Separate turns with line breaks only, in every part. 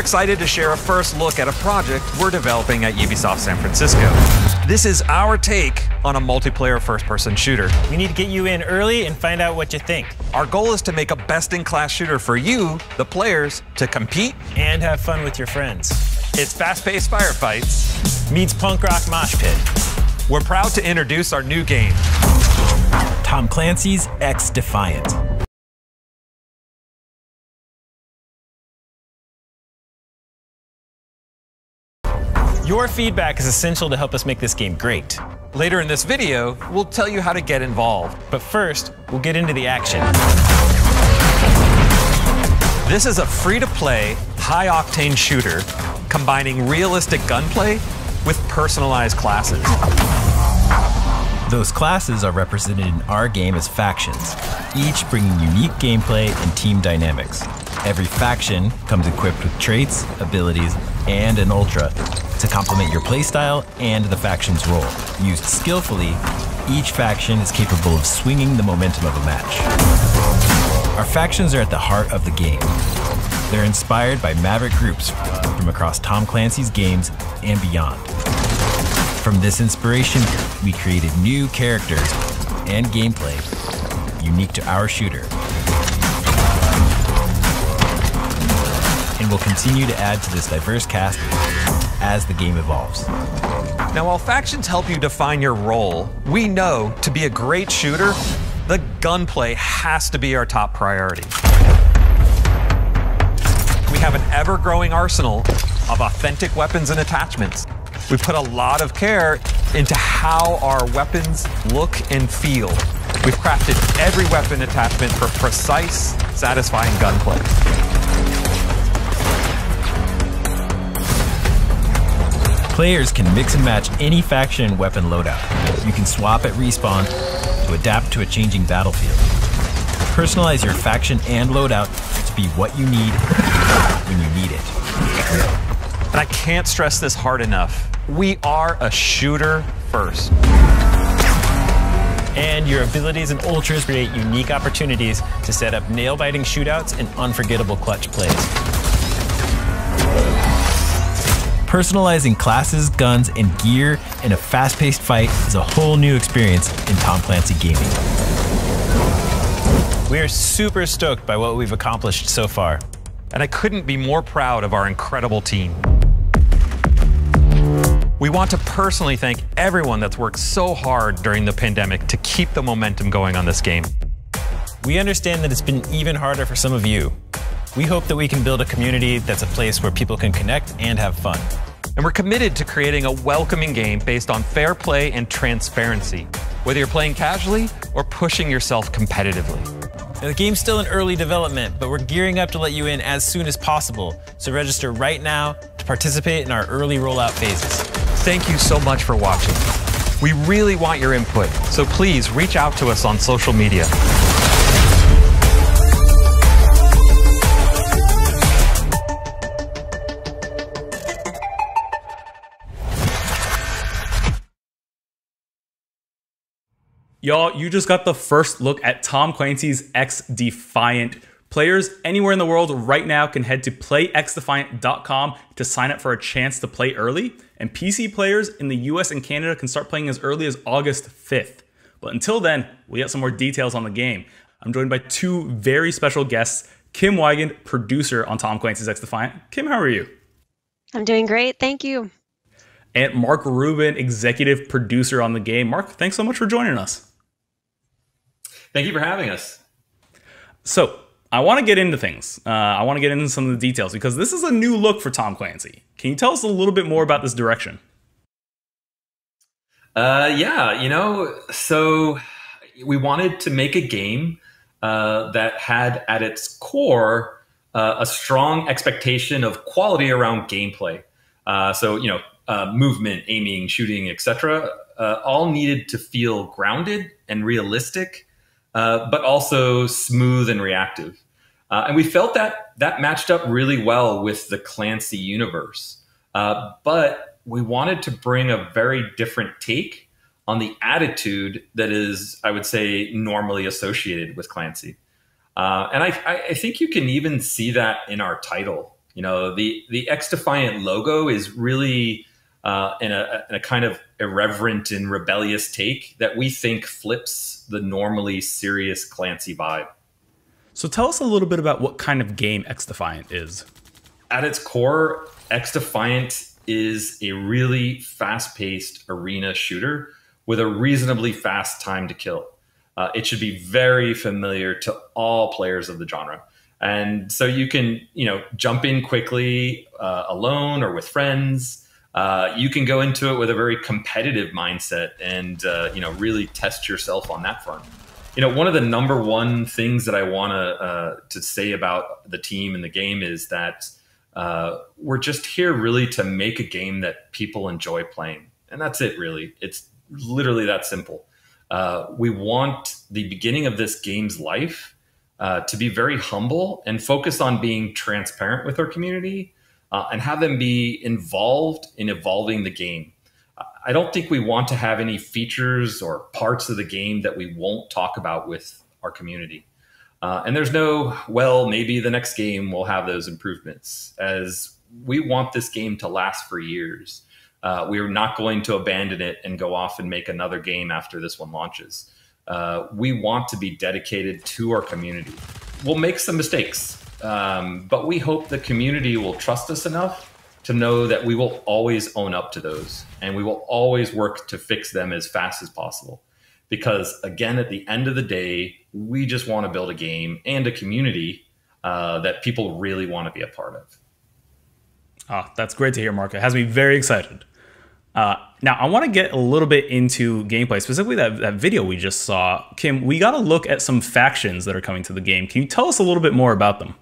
excited to share a first look at a project we're developing at Ubisoft San Francisco. This is our take on a multiplayer first-person shooter.
We need to get you in early and find out what you think.
Our goal is to make a best-in-class shooter for you, the players, to compete
and have fun with your friends.
It's fast-paced firefights
meets punk rock mosh pit.
We're proud to introduce our new game,
Tom Clancy's XDEFIANT. Your feedback is essential to help us make this game great.
Later in this video, we'll tell you how to get involved.
But first, we'll get into the action.
This is a free-to-play, high-octane shooter combining realistic gunplay with personalized classes.
Those classes are represented in our game as factions, each bringing unique gameplay and team dynamics. Every faction comes equipped with traits, abilities, and an ultra to complement your playstyle and the faction's role. Used skillfully, each faction is capable of swinging the momentum of a match. Our factions are at the heart of the game. They're inspired by maverick groups from across Tom Clancy's games and beyond. From this inspiration, we created new characters and gameplay unique to our shooter. And we'll continue to add to this diverse cast as the game evolves.
Now, while factions help you define your role, we know to be a great shooter, the gunplay has to be our top priority. We have an ever-growing arsenal of authentic weapons and attachments. We put a lot of care into how our weapons look and feel. We've crafted every weapon attachment for precise, satisfying gunplay.
Players can mix and match any faction and weapon loadout. You can swap at respawn to adapt to a changing battlefield. Personalize your faction and loadout to be what you need when you need it.
And I can't stress this hard enough. We are a shooter first.
And your abilities and ultras create unique opportunities to set up nail-biting shootouts and unforgettable clutch plays. Personalizing classes, guns, and gear in a fast-paced fight is a whole new experience in Tom Clancy gaming. We are super stoked by what we've accomplished so far.
And I couldn't be more proud of our incredible team. We want to personally thank everyone that's worked so hard during the pandemic to keep the momentum going on this game.
We understand that it's been even harder for some of you. We hope that we can build a community that's a place where people can connect and have fun.
And we're committed to creating a welcoming game based on fair play and transparency, whether you're playing casually or pushing yourself competitively.
Now, the game's still in early development, but we're gearing up to let you in as soon as possible. So register right now to participate in our early rollout phases.
Thank you so much for watching. We really want your input, so please reach out to us on social media.
Y'all, you just got the first look at Tom Clancy's XDefiant. Players anywhere in the world right now can head to playxdefiant.com to sign up for a chance to play early, and PC players in the US and Canada can start playing as early as August 5th. But until then, we got some more details on the game. I'm joined by two very special guests, Kim Weigand, producer on Tom Clancy's XDefiant. Kim, how are you?
I'm doing great, thank you.
And Mark Rubin, executive producer on the game. Mark, thanks so much for joining us.
Thank you for having us.
So, I want to get into things. I want to get into some of the details because this is a new look for Tom Clancy. Can you tell us a little bit more about this direction?
Yeah, so we wanted to make a game that had at its core a strong expectation of quality around gameplay. Movement, aiming, shooting, etc. All needed to feel grounded and realistic, but also smooth and reactive. And we felt that matched up really well with the Clancy universe. But we wanted to bring a very different take on the attitude that is, I would say, normally associated with Clancy. And I think you can even see that in our title. The XDefiant logo is really in a kind of irreverent and rebellious take that we think flips the normally serious Clancy vibe.
So tell us a little bit about what kind of game XDefiant is.
At its core, XDefiant is a really fast-paced arena shooter with a reasonably fast time to kill. It should be very familiar to all players of the genre. And so you can, jump in quickly alone or with friends. You can go into it with a very competitive mindset and, really test yourself on that front. One of the number one things that I want to say about the team and the game is that we're just here really to make a game that people enjoy playing. And that's it, really. It's literally that simple. We want the beginning of this game's life to be very humble and focus on being transparent with our community and have them be involved in evolving the game. I don't think we want to have any features or parts of the game that we won't talk about with our community. And there's no, well, maybe the next game will have those improvements, as we want this game to last for years. We're not going to abandon it and go off and make another game after this one launches. We want to be dedicated to our community. We'll make some mistakes, but we hope the community will trust us enough to know that we will always own up to those, and we will always work to fix them as fast as possible. Because again, at the end of the day, we just want to build a game and a community that people really want to be a part of.
Oh, that's great to hear, Mark. It has me very excited. Now, I want to get a little bit into gameplay, specifically that video we just saw. Kim, we got to look at some factions that are coming to the game. Can you tell us a little bit more about them?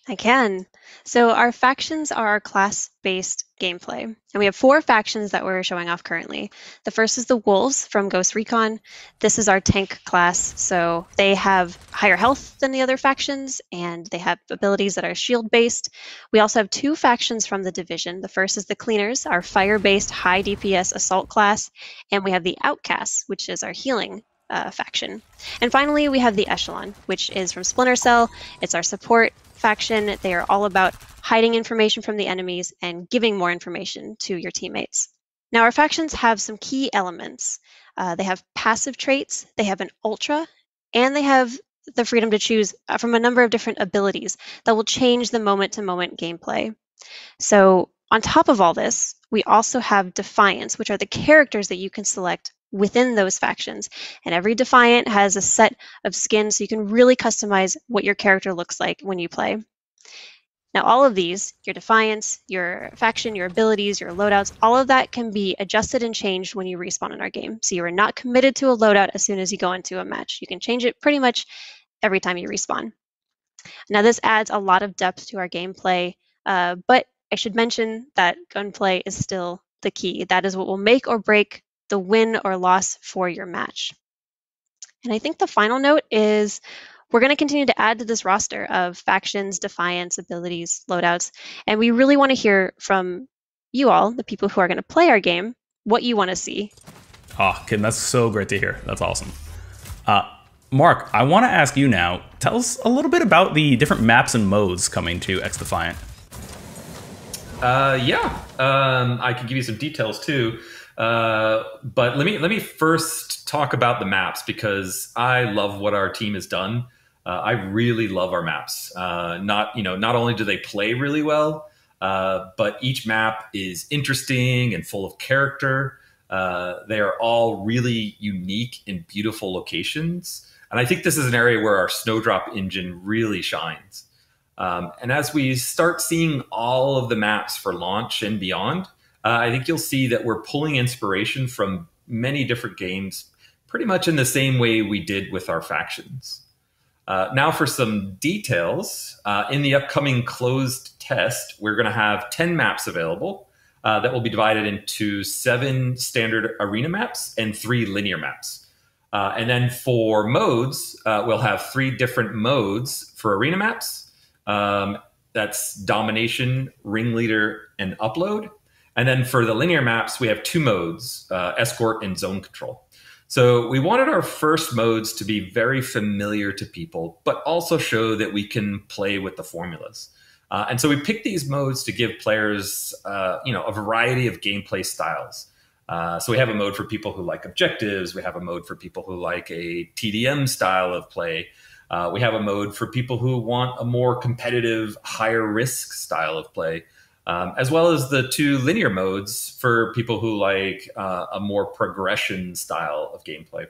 I can. So our factions are our class-based gameplay, and we have 4 factions that we're showing off currently. The first is the Wolves from Ghost Recon. This is our tank class, so they have higher health than the other factions, and they have abilities that are shield-based. We also have 2 factions from the Division. The first is the Cleaners, our fire-based high DPS assault class, and we have the Outcasts, which is our healing faction. And finally, we have the Echelon, which is from Splinter Cell. It's our support faction. They are all about hiding information from the enemies and giving more information to your teammates. Now, our factions have some key elements. They have passive traits, they have an ultra, and they have the freedom to choose from a number of different abilities that will change the moment-to-moment gameplay. So on top of all this, we also have Defiants, which are the characters that you can select within those factions. And every Defiant has a set of skins, so you can really customize what your character looks like when you play. Now, all of these, your Defiants, your faction, your abilities, your loadouts, all of that can be adjusted and changed when you respawn in our game. So you are not committed to a loadout as soon as you go into a match. You can change it pretty much every time you respawn. Now, this adds a lot of depth to our gameplay, but I should mention that gunplay is still the key. That is what will make or break the win or loss for your match. And I think the final note is we're going to continue to add to this roster of factions, Defiants, abilities, loadouts, and we really want to hear from you all, the people who are going to play our game, what you want to see.
Oh, Kim, that's so great to hear. That's awesome. Mark, I want to ask you now, tell us a little bit about the different maps and modes coming to XDefiant.
I can give you some details too. But let me first talk about the maps, because I love what our team has done. I really love our maps. Not only do they play really well, but each map is interesting and full of character. They are all really unique and beautiful locations. And I think this is an area where our Snowdrop engine really shines. And as we start seeing all of the maps for launch and beyond, I think you'll see that we're pulling inspiration from many different games, pretty much in the same way we did with our factions. Now for some details. In the upcoming closed test, we're going to have 10 maps available that will be divided into 7 standard arena maps and 3 linear maps. And then for modes, we'll have 3 different modes for arena maps. That's Domination, Ringleader, and Upload. And then for the linear maps, we have 2 modes, Escort and Zone Control. So we wanted our first modes to be very familiar to people, but also show that we can play with the formulas. And so we picked these modes to give players, a variety of gameplay styles. So we have a mode for people who like objectives. We have a mode for people who like a TDM style of play. We have a mode for people who want a more competitive, higher risk style of play, as well as the 2 linear modes for people who like a more progression style of gameplay.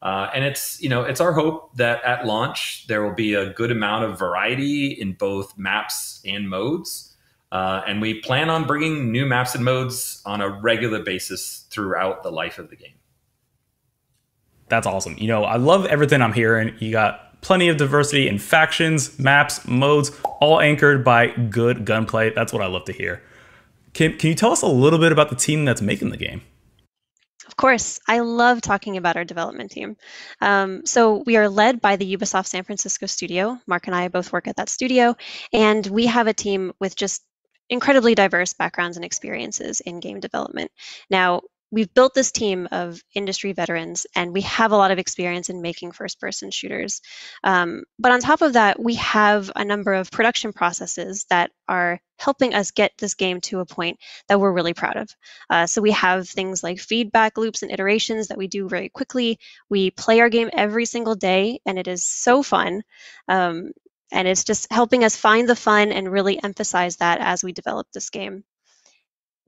And it's our hope that at launch, there will be a good amount of variety in both maps and modes. And we plan on bringing new maps and modes on a regular basis throughout the life of the game.
That's awesome. I love everything I'm hearing. You got plenty of diversity in factions, maps, modes, all anchored by good gunplay. That's what I love to hear. Can you tell us a little bit about the team that's making the game?
Of course, I love talking about our development team. So we are led by the Ubisoft San Francisco studio. Mark and I both work at that studio, and we have a team with just incredibly diverse backgrounds and experiences in game development. Now, we've built this team of industry veterans, and we have a lot of experience in making first-person shooters. But on top of that, we have a number of production processes that are helping us get this game to a point that we're really proud of. So we have things like feedback loops and iterations that we do very quickly. We play our game every single day, and it is so fun. And it's just helping us find the fun and really emphasize that as we develop this game.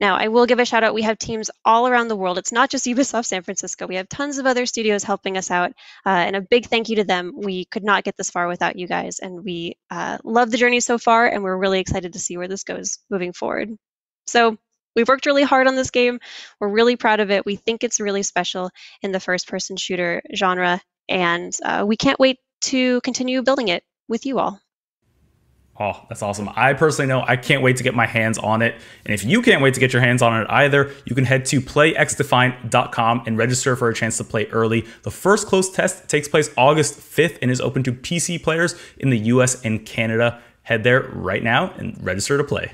Now, I will give a shout out. We have teams all around the world. It's not just Ubisoft San Francisco. We have tons of other studios helping us out. And a big thank you to them. We could not get this far without you guys. And we love the journey so far. And we're really excited to see where this goes moving forward. So we've worked really hard on this game. We're really proud of it. We think it's really special in the first-person shooter genre. And we can't wait to continue building it with you all.
Oh, that's awesome. I personally know I can't wait to get my hands on it. And if you can't wait to get your hands on it either, you can head to playxdefiant.com and register for a chance to play early. The first closed test takes place August 5th and is open to PC players in the US and Canada. Head there right now and register to play.